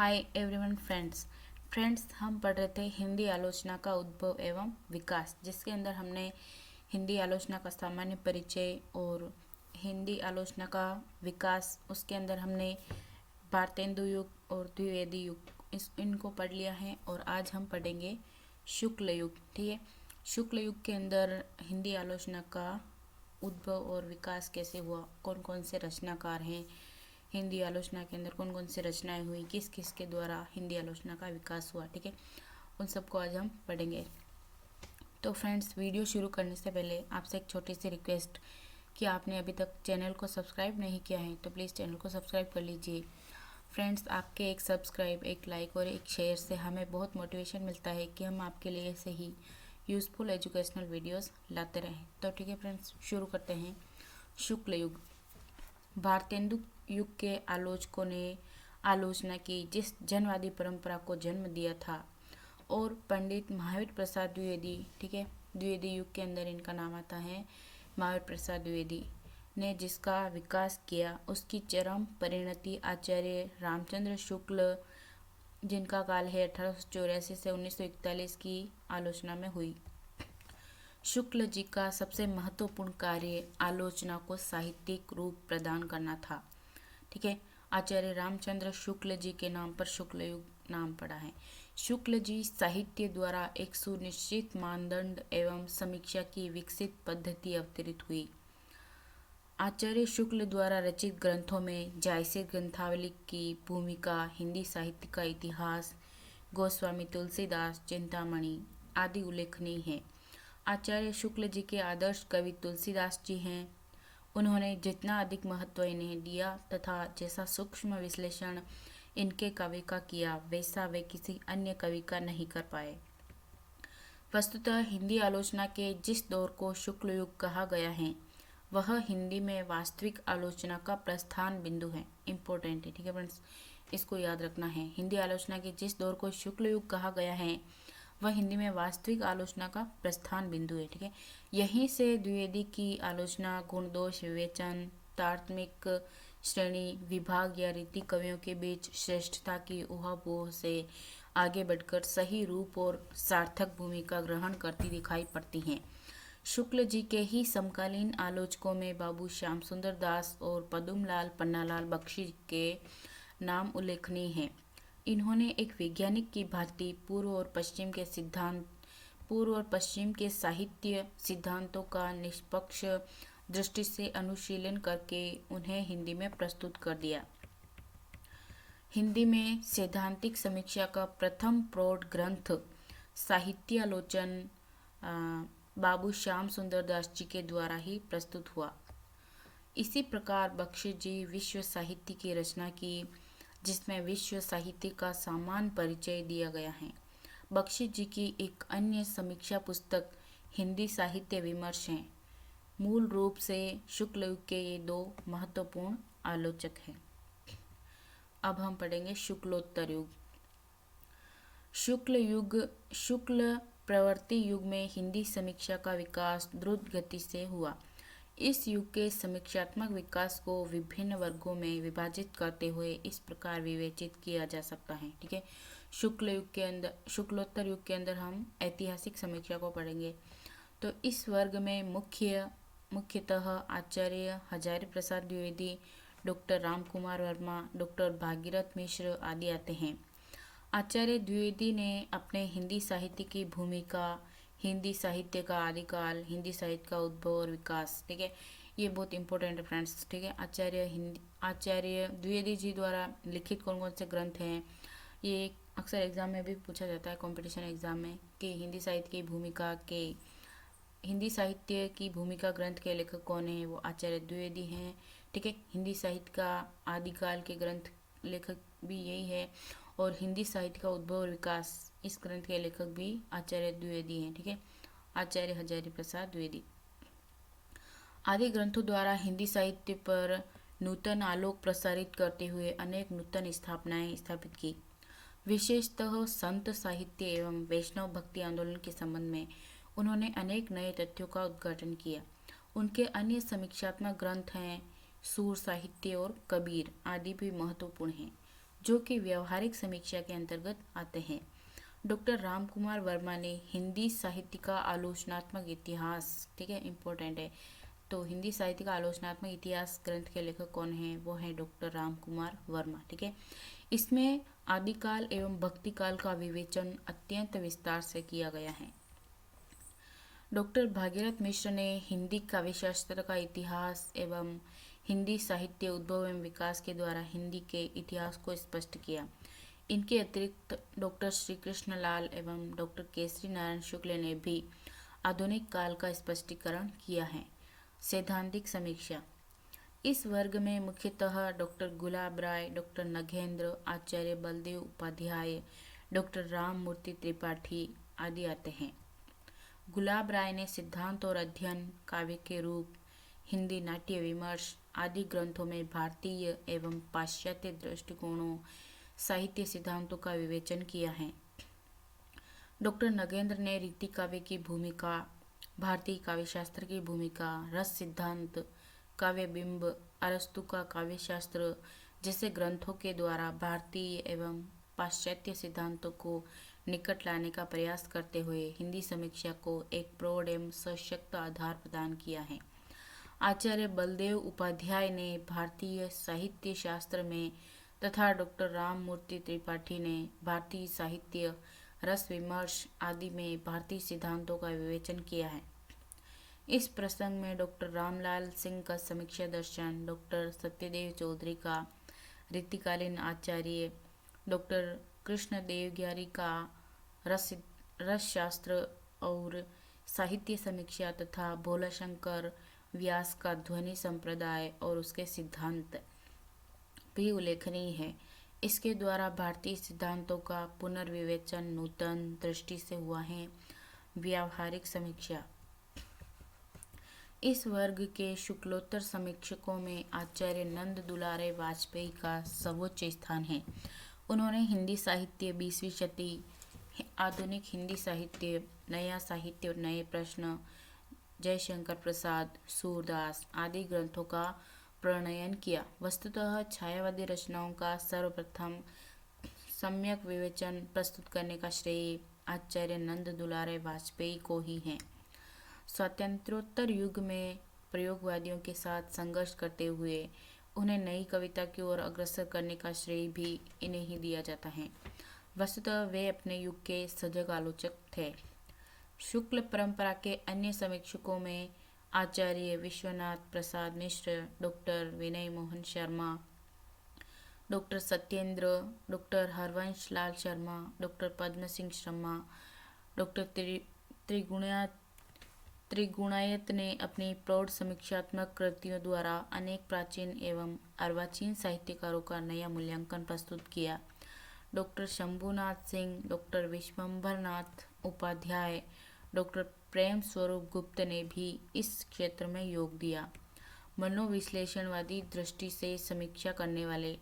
Hi everyone friends हम पढ़ रहे थे हिंदी आलोचना का उद्भव एवं विकास, जिसके अंदर हमने हिंदी आलोचना का सामान्य परिचय और हिंदी आलोचना का विकास, उसके अंदर हमने भारतेंदु युग और द्विवेदी युग इनको पढ़ लिया है। और आज हम पढ़ेंगे शुक्ल युग। ठीक है, शुक्ल युग के अंदर हिंदी आलोचना का उद्भव और विकास कैसे हुआ, कौन कौन से रचनाकार हैं, हिंदी आलोचना के अंदर कौन कौन सी रचनाएं हुई, किस किस के द्वारा हिंदी आलोचना का विकास हुआ। ठीक है, उन सबको आज हम पढ़ेंगे। तो फ्रेंड्स, वीडियो शुरू करने से पहले आपसे एक छोटी सी रिक्वेस्ट कि आपने अभी तक चैनल को सब्सक्राइब नहीं किया है तो प्लीज़ चैनल को सब्सक्राइब कर लीजिए। फ्रेंड्स, आपके एक सब्सक्राइब, एक लाइक और एक शेयर से हमें बहुत मोटिवेशन मिलता है कि हम आपके लिए ऐसे ही यूज़फुल एजुकेशनल वीडियोस लाते रहें। तो ठीक है फ्रेंड्स, शुरू करते हैं। शुक्ल युग। भारतेंदु युग के आलोचकों ने आलोचना की जिस जनवादी परंपरा को जन्म दिया था, और पंडित महावीर प्रसाद द्विवेदी, ठीक है, द्विवेदी युग के अंदर इनका नाम आता है, महावीर प्रसाद द्विवेदी ने जिसका विकास किया, उसकी चरम परिणति आचार्य रामचंद्र शुक्ल, जिनका काल है 1884 से 1941 की आलोचना में हुई। शुक्ल जी का सबसे महत्वपूर्ण कार्य आलोचना को साहित्यिक रूप प्रदान करना था। ठीक है, आचार्य रामचंद्र शुक्ल जी के नाम पर शुक्ल युग नाम पड़ा है। शुक्ल जी साहित्य द्वारा एक सुनिश्चित मानदंड एवं समीक्षा की विकसित पद्धति अवतरित हुई। आचार्य शुक्ल द्वारा रचित ग्रंथों में जायसे ग्रंथावली की भूमिका, हिंदी साहित्य का इतिहास, गोस्वामी तुलसीदास, चिंतामणि आदि उल्लेखनीय है। आचार्य शुक्ल जी के आदर्श कवि तुलसीदास जी हैं। उन्होंने जितना अधिक महत्व इन्हें दिया तथा जैसा सूक्ष्म विश्लेषण इनके कवि का किया, वैसा वे किसी अन्य कवि का नहीं कर पाए। वस्तुतः हिंदी आलोचना के जिस दौर को शुक्ल युग कहा गया है, वह हिंदी में वास्तविक आलोचना का प्रस्थान बिंदु है। इम्पोर्टेंट है, ठीक है फ्रेंड्स, इसको याद रखना है। हिंदी आलोचना के जिस दौर को शुक्ल युग कहा गया है, वह हिंदी में वास्तविक आलोचना का प्रस्थान बिंदु है। ठीक है, यहीं से द्विवेदी की आलोचना गुण दोष विवेचन, तात्विक श्रेणी विभाग या रीति कवियों के बीच श्रेष्ठता की ऊहापोह से आगे बढ़कर सही रूप और सार्थक भूमिका ग्रहण करती दिखाई पड़ती हैं। शुक्ल जी के ही समकालीन आलोचकों में बाबू श्याम सुंदर दास और पद्मलाल पन्नालाल बख्शी के नाम उल्लेखनीय हैं। इन्होंने एक वैज्ञानिक की भांति पूर्व और पश्चिम के साहित्य सिद्धांतों का निष्पक्ष दृष्टि से अनुशीलन करके उन्हें हिंदी में प्रस्तुत कर दिया। हिंदी में सैद्धांतिक समीक्षा का प्रथम प्रौढ़ ग्रंथ साहित्यालोचन बाबू श्याम सुंदर दास जी के द्वारा ही प्रस्तुत हुआ। इसी प्रकार बख्शी जी विश्व साहित्य की रचना की, जिसमें विश्व साहित्य का सामान्य परिचय दिया गया है। बख्शी जी की एक अन्य समीक्षा पुस्तक हिंदी साहित्य विमर्श है। मूल रूप से शुक्ल युग के ये दो महत्वपूर्ण आलोचक हैं। अब हम पढ़ेंगे शुक्लोत्तर युग। शुक्ल प्रवर्ती युग में हिंदी समीक्षा का विकास द्रुत गति से हुआ। इस युग के समीक्षात्मक विकास को विभिन्न वर्गों में विभाजित करते हुए इस प्रकार विवेचित किया जा सकता है। ठीक है, शुक्लोत्तर युग के अंदर हम ऐतिहासिक समीक्षा को पढ़ेंगे। तो इस वर्ग में मुख्यतः आचार्य हजारी प्रसाद द्विवेदी, डॉक्टर राम कुमार वर्मा, डॉक्टर भागीरथ मिश्र आदि आते हैं। आचार्य द्विवेदी ने अपने हिंदी साहित्य की भूमिका, हिंदी साहित्य का आदिकाल, हिंदी साहित्य का उद्भव और विकास, ठीक है, ये बहुत इंपॉर्टेंट है फ्रेंड्स। ठीक है, आचार्य द्विवेदी जी द्वारा लिखित कौन कौन से ग्रंथ हैं, ये अक्सर एग्जाम में भी पूछा जाता है, कंपटीशन एग्जाम में, कि हिंदी साहित्य की भूमिका ग्रंथ के लेखक कौन है, वो आचार्य द्विवेदी हैं। ठीक है, हिंदी साहित्य का आदिकाल के ग्रंथ लेखक भी यही है, और हिंदी साहित्य का उद्भव और विकास, इस ग्रंथ के लेखक भी आचार्य द्विवेदी हैं। ठीक है, आचार्य हजारी प्रसाद द्विवेदी। आदि ग्रंथों द्वारा हिंदी साहित्य पर नूतन आलोक प्रसारित करते हुए अनेक नूतन स्थापनाएं स्थापित की। विशेषतः संत साहित्य एवं वैष्णव भक्ति आंदोलन के संबंध में उन्होंने अनेक नए तथ्यों का उद्घाटन किया। उनके अन्य समीक्षात्मक ग्रंथ हैं सूर साहित्य और कबीर आदि भी महत्वपूर्ण हैं। जो कि व्यवहारिक समीक्षा के अंतर्गत आते हैं। डॉक्टर राम कुमार वर्मा ने हिंदी साहित्य का आलोचनात्मक इतिहास, ठीक है, इम्पोर्टेंट है, तो हिंदी साहित्य का आलोचनात्मक इतिहास ग्रंथ के लेखक कौन है? वो है डॉक्टर राम कुमार वर्मा, ठीक है। इसमें आदिकाल एवं भक्तिकाल का विवेचन अत्यंत विस्तार से किया गया है। डॉक्टर भागीरथ मिश्र ने हिंदी काव्यशास्त्र का इतिहास एवं हिंदी साहित्य उद्भव एवं विकास के द्वारा हिंदी के इतिहास को स्पष्ट किया। इनके अतिरिक्त डॉक्टर श्री कृष्ण लाल एवं डॉक्टर केसरी नारायण शुक्ल ने भी आधुनिक काल का स्पष्टीकरण किया है। सैद्धांतिक समीक्षा। इस वर्ग में मुख्यतः डॉक्टर गुलाब राय, डॉक्टर नगेंद्र, आचार्य बलदेव उपाध्याय, डॉक्टर राम मूर्ति त्रिपाठी आदि आते हैं। गुलाब राय ने सिद्धांत और अध्ययन, काव्य के रूप, हिंदी नाट्य विमर्श आदि ग्रंथों में भारतीय एवं पाश्चात्य दृष्टिकोणों, साहित्य सिद्धांतों का विवेचन किया है। डॉक्टर नगेंद्र ने रीति काव्य की भूमिका, भारतीय काव्यशास्त्र की भूमिका, रस सिद्धांत, काव्य बिंब, अरस्तु का काव्यशास्त्र जैसे ग्रंथों के द्वारा भारतीय एवं पाश्चात्य सिद्धांतों को निकट लाने का प्रयास करते हुए हिंदी समीक्षा को एक प्रौढ़ एवं सशक्त आधार प्रदान किया है। आचार्य बलदेव उपाध्याय ने भारतीय साहित्य शास्त्र में तथा डॉक्टर राम मूर्ति त्रिपाठी ने भारतीय साहित्य, रस विमर्श आदि में भारतीय सिद्धांतों का विवेचन किया है। इस प्रसंग में डॉक्टर रामलाल सिंह का समीक्षा दर्शन, डॉक्टर सत्यदेव चौधरी का रीतिकालीन आचार्य, डॉक्टर कृष्णदेव ग्यारी का रस शास्त्र और साहित्य समीक्षा तथा भोलाशंकर व्यास का ध्वनि संप्रदाय और उसके सिद्धांत भी उल्लेखनीय है। इसके द्वारा भारतीय सिद्धांतों का पुनर्विवेचन नूतन दृष्टि से हुआ है। व्यावहारिक समीक्षा। इस वर्ग के शुक्लोत्तर समीक्षकों में आचार्य नंद दुलारे वाजपेयी का सर्वोच्च स्थान है। उन्होंने हिंदी साहित्य 20वीं शती, आधुनिक हिंदी साहित्य, नया साहित्य और नए प्रश्न, जयशंकर प्रसाद, सूरदास आदि ग्रंथों का प्रणयन किया। वस्तुतः छायावादी रचनाओं का सर्वप्रथम सम्यक विवेचन प्रस्तुत करने का श्रेय आचार्य नंद दुलारे वाजपेयी को ही है। स्वातंत्रोत्तर युग में प्रयोगवादियों के साथ संघर्ष करते हुए उन्हें नई कविता की ओर अग्रसर करने का श्रेय भी इन्हें ही दिया जाता है। वस्तुतः वे अपने युग के सजग आलोचक थे। शुक्ल परंपरा के अन्य समीक्षकों में आचार्य विश्वनाथ प्रसाद मिश्र, डॉक्टर विनय Mohan Sharma, doctor Satyendra, doctor Harvansh Lal Sharma, doctor पद्म सिंह शर्मा, डॉक्टर त्रिगुणायत ने अपनी प्रौढ़ समीक्षात्मक कृतियों द्वारा अनेक प्राचीन एवं अर्वाचीन साहित्यकारों का नया मूल्यांकन प्रस्तुत किया। Doctor Shambhunath Singh, doctor Vishwambharnath Upadhyay, doctor Prem Swaroop Gupt ने भी इस क्षेत्र में योग दिया। मनोविश्लेषणवादी दृष्टि से समीक्षा करने वाले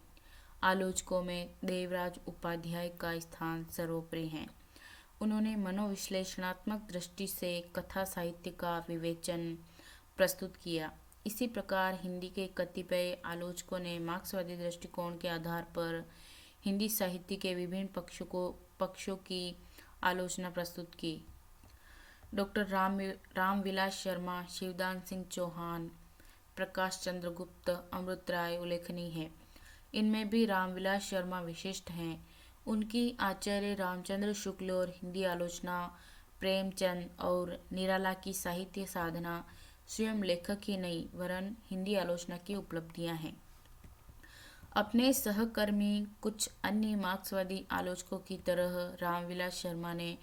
आलोचकों में देवराज उपाध्याय का स्थान सर्वोपरि है। उन्होंने मनोविश्लेषणात्मक दृष्टि से कथा साहित्य का विवेचन प्रस्तुत किया। इसी प्रकार हिंदी के कतिपय आलोचकों ने मार्क्सवादी दृष्टिकोण के आधार पर हिंदी साहित्य के विभिन्न पक्षों की आलोचना प्रस्तुत की। डॉक्टर रामविलास शर्मा, शिवदान सिंह चौहान, प्रकाश चंद्र गुप्त, अमृत राय उल्लेखनीय है। इनमें भी रामविलास शर्मा विशिष्ट हैं। उनकी आचार्य रामचंद्र शुक्ल और हिंदी आलोचना, प्रेमचंद और निराला की साहित्य साधना स्वयं लेखक ही नहीं वरन हिंदी आलोचना की उपलब्धियां हैं। अपने सहकर्मी कुछ अन्य मार्क्सवादी आलोचकों की तरह रामविलास शर्मा ने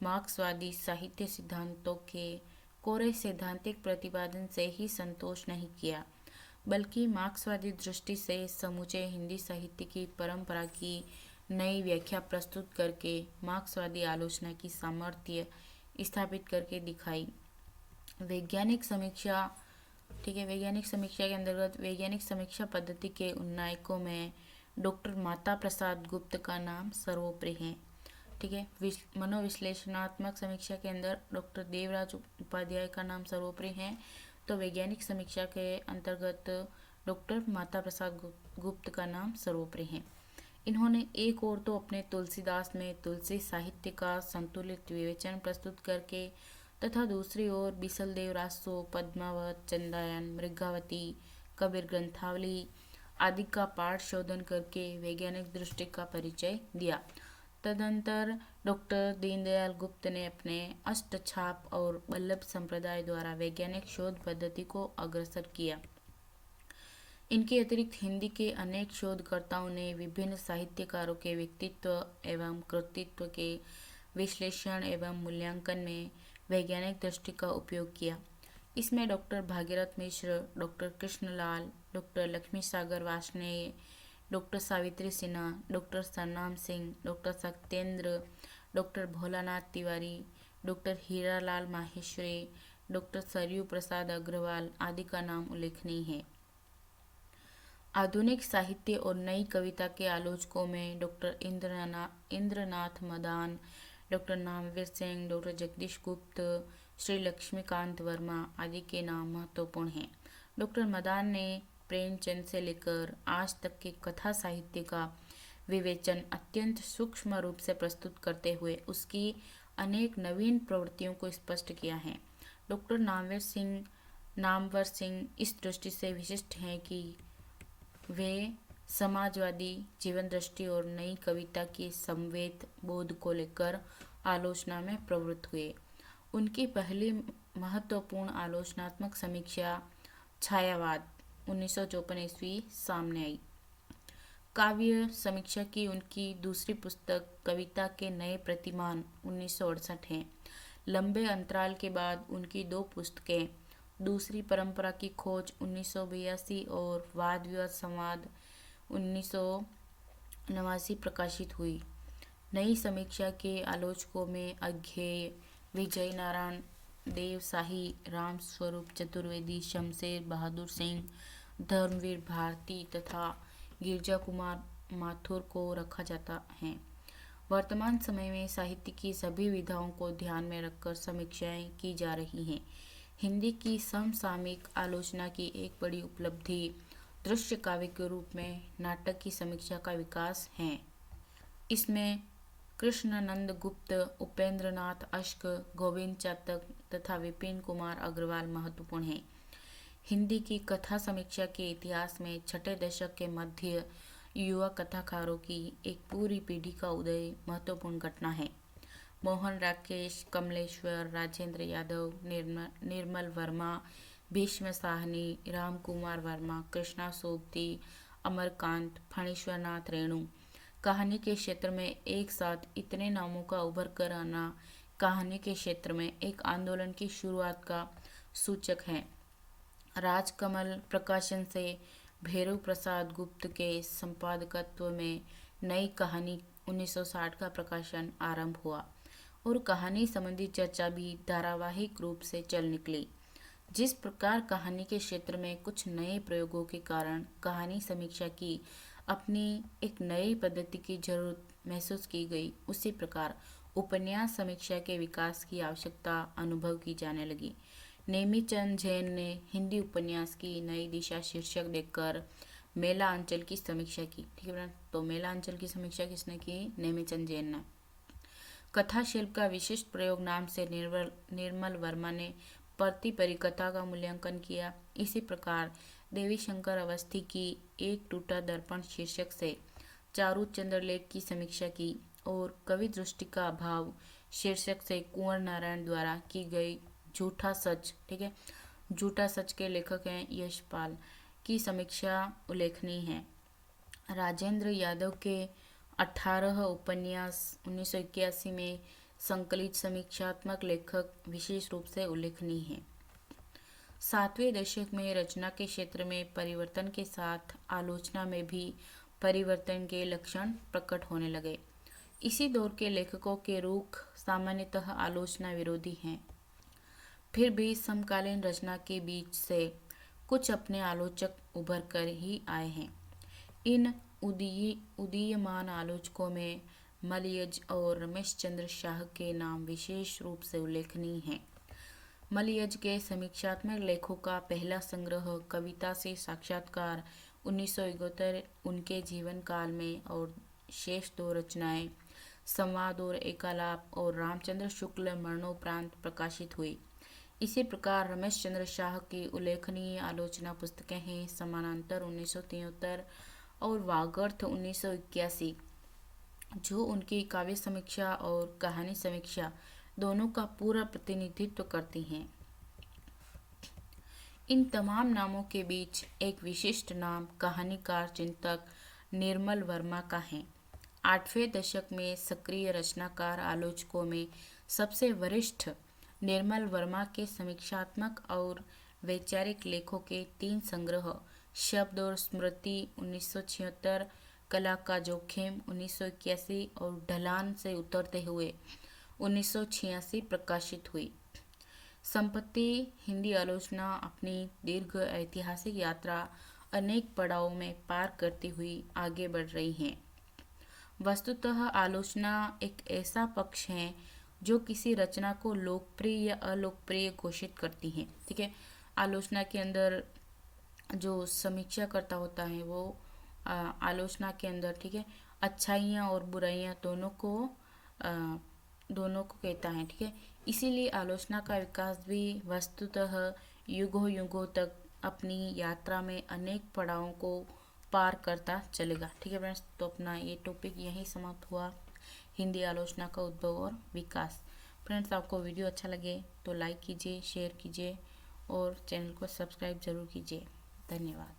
मार्क्सवादी साहित्य सिद्धांतों के कोरे सैद्धांतिक प्रतिपादन से ही संतोष नहीं किया, बल्कि मार्क्सवादी दृष्टि से समूचे हिंदी साहित्य की परंपरा की नई व्याख्या प्रस्तुत करके मार्क्सवादी आलोचना की सामर्थ्य स्थापित करके दिखाई। वैज्ञानिक समीक्षा, ठीक है, वैज्ञानिक समीक्षा के अंतर्गत वैज्ञानिक समीक्षा पद्धति के उन नायकों में डॉक्टर माता प्रसाद गुप्त का नाम सर्वोपरि है। ठीक है, मनोविश्लेषणात्मक समीक्षा के अंदर डॉक्टर देवराज उपाध्याय का नाम सर्वोपरि है, तो वैज्ञानिक समीक्षा के अंतर्गत डॉक्टर माता प्रसाद गुप्त का नाम सर्वोपरि है। इन्होंने एक और तो अपने तुलसीदास में तुलसी साहित्य का संतुलित विवेचन प्रस्तुत करके तथा दूसरी ओर बिसलदेव रासो, पद्मावत, चंदायन, मृगावती, कबीर ग्रंथावली आदि का पाठ शोधन करके वैज्ञानिक दृष्टि का परिचय दिया। तदंतर डॉक्टर दीनदयाल गुप्त ने अपने अष्टछाप और बल्लभ संप्रदाय द्वारा वैज्ञानिक शोध पद्धति को अग्रसर किया। इनके अतिरिक्त हिंदी के अनेक शोधकर्ताओं ने विभिन्न साहित्यकारों के व्यक्तित्व एवं कृतित्व के विश्लेषण एवं मूल्यांकन में वैज्ञानिक दृष्टि का उपयोग किया। इसमें doctor Bhagirath Mishra, doctor Krishnalal, doctor Lakshmi Sagar Varshney, doctor Savitri Sinha, doctor Sarnam Singh, doctor Satyendra, doctor Bholanath Tiwari, doctor Hiralal Maheshwari, doctor Saryu Prasad Agrawal आदि का नाम उल्लेखनीय है। आधुनिक साहित्य और नई कविता के आलोचकों में doctor Indranath Madan, doctor Namvir Singh, doctor Jagdish Gupt, Shri Laxmikant Verma आदि के नाम महत्वपूर्ण हैं। डॉक्टर मदान ने प्रेमचंद से लेकर आज तक के कथा साहित्य का विवेचन अत्यंत सूक्ष्म रूप से प्रस्तुत करते हुए उसकी अनेक नवीन प्रवृत्तियों को स्पष्ट किया है। डॉक्टर नामवर सिंह इस दृष्टि से विशिष्ट हैं कि वे समाजवादी जीवन दृष्टि और नई कविता की संवेद बोध को लेकर आलोचना में प्रवृत्त हुए। उनकी पहली महत्वपूर्ण आलोचनात्मक समीक्षा छायावाद 1954 ईस्वी सामने आई। काव्य समीक्षा की उनकी दूसरी पुस्तक कविता के नए प्रतिमान 1968 है। लंबे अंतराल के बाद उनकी दो पुस्तकें दूसरी परंपरा की खोज 1982 और वाद विवाद संवाद 1989 प्रकाशित हुई। नई समीक्षा के आलोचकों में अज्ञेय, विजय नारायण देवसाही, राम स्वरूप चतुर्वेदी, शमशेर बहादुर सिंह, धर्मवीर भारती तथा गिरजा कुमार माथुर को रखा जाता है। वर्तमान समय में साहित्य की सभी विधाओं को ध्यान में रखकर समीक्षाएं की जा रही हैं। हिंदी की समसामयिक आलोचना की एक बड़ी उपलब्धि दृश्य काव्य के रूप में नाटक की समीक्षा का विकास है। इसमें कृष्णानंद गुप्त, उपेंद्रनाथ अश्क, गोविंद चातक तथा विपिन कुमार अग्रवाल महत्वपूर्ण हैं। हिंदी की कथा समीक्षा के इतिहास में छठे दशक के मध्य युवा कथाकारों की एक पूरी पीढ़ी का उदय महत्वपूर्ण घटना है। मोहन राकेश, कमलेश्वर, राजेंद्र यादव, निर्मल वर्मा, भीष्म साहनी, राम कुमार वर्मा, कृष्णा सोबती, अमरकांत, फणीश्वर नाथ रेणु। कहानी के क्षेत्र में एक साथ इतने नामों का उभर कर आना कहानी के क्षेत्र में एक आंदोलन की शुरुआत का सूचक है। राजकमल प्रकाशन से भैरव प्रसाद गुप्त के संपादकत्व में नई कहानी 1960 का प्रकाशन आरंभ हुआ और कहानी संबंधी चर्चा भी धारावाहिक रूप से चल निकली। जिस प्रकार कहानी के क्षेत्र में कुछ नए प्रयोगों के कारण कहानी समीक्षा की अपनी एक नई पद्धति की जरूरत महसूस की गई, उसी प्रकार उपन्यास समीक्षा के विकास की आवश्यकता अनुभव की जाने लगी। नेमीचंद जैन ने हिंदी उपन्यास की नई दिशा शीर्षक देकर मेला अंचल की समीक्षा की। ठीक है, तो मेला अंचल की समीक्षा किसने की? नेमीचंद जैन ने। कथा शिल्प का विशिष्ट प्रयोग नाम से निर्मल वर्मा ने प्रति परिकथा का मूल्यांकन किया। इसी प्रकार देवी शंकर अवस्थी की एक टूटा दर्पण शीर्षक से चारू चंद्रलेख की समीक्षा की और कवि दृष्टि का अभाव शीर्षक से कुंवर नारायण द्वारा की गई झूठा सच, ठीक है, झूठा सच के लेखक हैं यशपाल, की समीक्षा उल्लेखनीय है। राजेंद्र यादव के 18 उपन्यास 1981 में संकलित समीक्षात्मक लेखक विशेष रूप से उल्लेखनीय है। 7वें दशक में रचना के क्षेत्र में परिवर्तन के साथ आलोचना में भी परिवर्तन के लक्षण प्रकट होने लगे। इसी दौर के लेखकों के रुख सामान्यतः आलोचना विरोधी हैं। फिर भी समकालीन रचना के बीच से कुछ अपने आलोचक उभर कर ही आए हैं। इन उदीयमान आलोचकों में मलयज और रमेश चंद्र शाह के नाम विशेष रूप से उल्लेखनीय हैं। मलयज के समीक्षात्मक लेखों का पहला संग्रह कविता से साक्षात्कार 1971 उनके जीवन काल में और शेष 2 रचनाएं संवाद और एकालाप और रामचंद्र शुक्ल मरणोपरांत प्रकाशित हुई। इसी प्रकार रमेश चंद्र शाह की उल्लेखनीय आलोचना पुस्तकें हैं समानांतर 1973 और वागर्थ 1981, जो उनकी काव्य समीक्षा और कहानी समीक्षा दोनों का पूरा प्रतिनिधित्व करती हैं। इन तमाम नामों के बीच एक विशिष्ट नाम कहानीकार चिंतक निर्मल वर्मा का है। 8वें दशक में सक्रिय रचनाकार आलोचकों में सबसे वरिष्ठ निर्मल वर्मा के समीक्षात्मक और वैचारिक लेखों के 3 संग्रह शब्द और स्मृति 1976, कला का जोखिम 1981 और ढलान से उतरते हुए 1986 प्रकाशित हुई। संपत्ति हिंदी आलोचना अपनी दीर्घ ऐतिहासिक यात्रा अनेक पड़ावों में पार करती हुई आगे बढ़ रही है। वस्तुतः आलोचना एक ऐसा पक्ष है जो किसी रचना को लोकप्रिय या अलोकप्रिय घोषित करती है। ठीक है, आलोचना के अंदर जो समीक्षा करता होता है वो आलोचना के अंदर, ठीक है, अच्छाइयाँ और बुराइयाँ दोनों को कहता है। ठीक है, इसीलिए आलोचना का विकास भी वस्तुतः युगों युगों तक अपनी यात्रा में अनेक पड़ावों को पार करता चलेगा। ठीक है फ्रेंड्स, तो अपना ये टॉपिक यहीं समाप्त हुआ, हिंदी आलोचना का उद्भव और विकास। फ्रेंड्स, आपको वीडियो अच्छा लगे तो लाइक कीजिए, शेयर कीजिए और चैनल को सब्सक्राइब जरूर कीजिए। धन्यवाद।